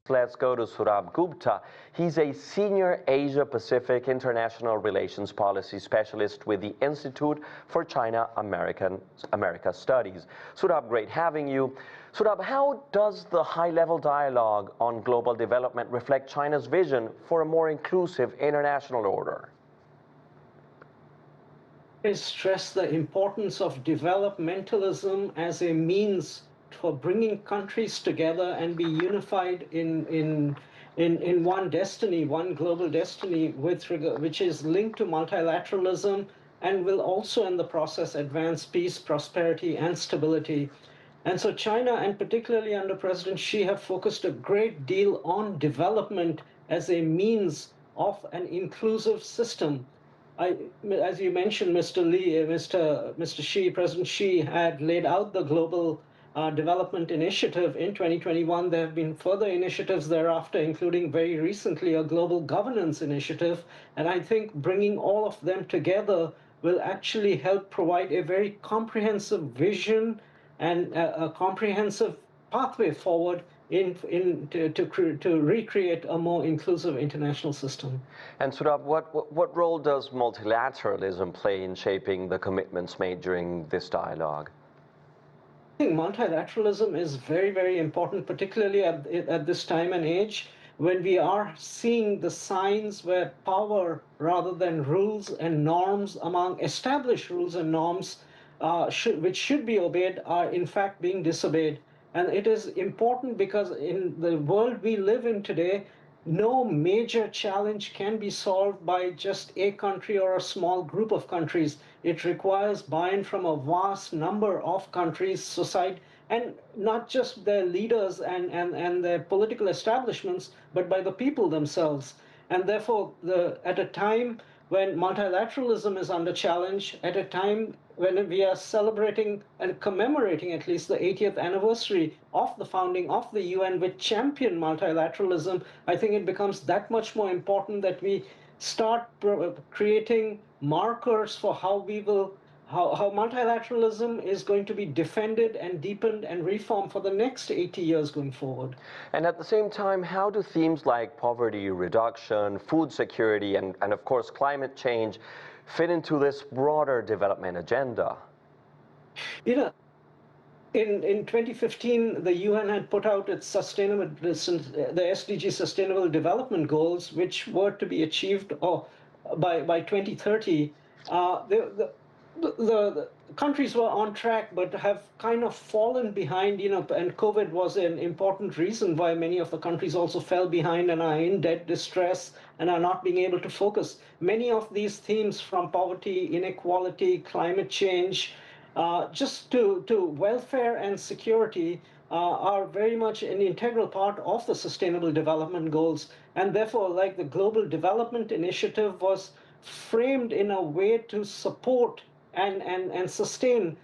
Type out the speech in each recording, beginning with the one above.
Let's go to Sourabh Gupta. He's a senior Asia-Pacific International Relations Policy Specialist with the Institute for China-America Studies. Sourabh, great having you. Sourabh, how does the high-level dialogue on global development reflect China's vision for a more inclusive international order? I stress the importance of developmentalism as a means for bringing countries together and be unified in one destiny, one global destiny, which is linked to multilateralism and will also in the process advance peace, prosperity, and stability. And so China, and particularly under President Xi, have focused a great deal on development as a means of an inclusive system. As you mentioned, Mr. Xi, President Xi had laid out the global development initiative in 2021. There have been further initiatives thereafter, including very recently a global governance initiative. And I think bringing all of them together will actually help provide a very comprehensive vision and a comprehensive pathway forward to recreate a more inclusive international system. And Sourabh, what role does multilateralism play in shaping the commitments made during this dialogue? I think multilateralism is very, very important, particularly at this time and age, when we are seeing the signs where power, rather than rules and norms among established rules and norms, which should be obeyed, are in fact being disobeyed. And it is important because in the world we live in today, no major challenge can be solved by just a country or a small group of countries. It requires buy-in from a vast number of countries, society, and not just their leaders and their political establishments, but by the people themselves. And therefore, at a time when multilateralism is under challenge, at a time when we are celebrating and commemorating at least the 80th anniversary of the founding of the UN, which championed multilateralism, I think it becomes that much more important that we start creating markers for how multilateralism is going to be defended and deepened and reformed for the next 80 years going forward. And at the same time, how do themes like poverty reduction, food security, and of course climate change fit into this broader development agenda? You know, in 2015, the UN had put out its the SDG Sustainable Development Goals, which were to be achieved by 2030. The countries were on track, but have kind of fallen behind, and COVID was an important reason why many of the countries also fell behind and are in debt distress and are not being able to focus. Many of these themes, from poverty, inequality, climate change, just to welfare and security, are very much an integral part of the Sustainable Development Goals. And therefore, like the Global Development Initiative was framed in a way to support and sustain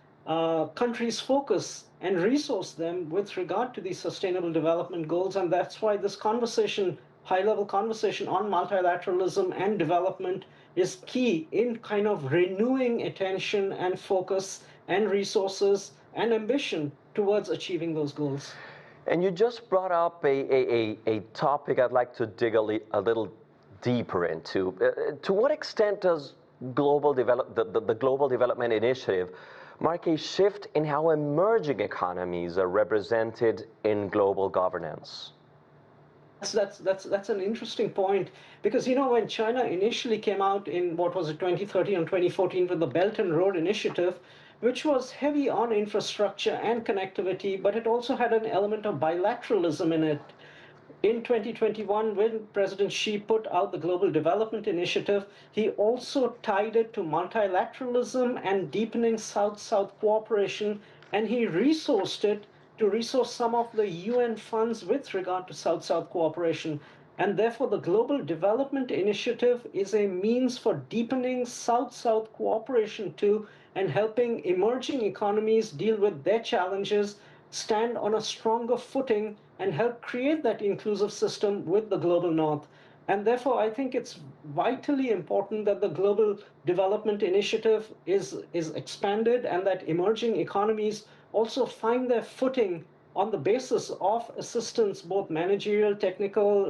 countries' focus and resource them with regard to these Sustainable Development Goals. And that's why this conversation, high-level conversation on multilateralism and development, is key in kind of renewing attention and focus and resources and ambition towards achieving those goals. And you just brought up a topic I'd like to dig a little deeper into. To what extent does the Global Development Initiative mark a shift in how emerging economies are represented in global governance? That's an interesting point, because when China initially came out in 2013 and 2014 with the Belt and Road Initiative, which was heavy on infrastructure and connectivity, but it also had an element of bilateralism in it. In 2021, when President Xi put out the Global Development Initiative, he also tied it to multilateralism and deepening South-South cooperation, and he resourced it to resource some of the UN funds with regard to South-South cooperation. And therefore, the Global Development Initiative is a means for deepening South-South cooperation too, and helping emerging economies deal with their challenges, stand on a stronger footing, and help create that inclusive system with the global north. And therefore, I think it's vitally important that the Global Development Initiative is expanded and that emerging economies also find their footing on the basis of assistance, both managerial, technical,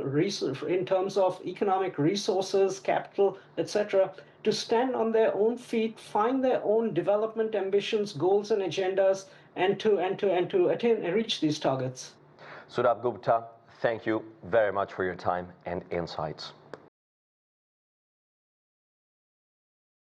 in terms of economic resources, capital, etc., to stand on their own feet, find their own development ambitions, goals, and agendas, and to attain and reach these targets. Sourabh Gupta, thank you very much for your time and insights.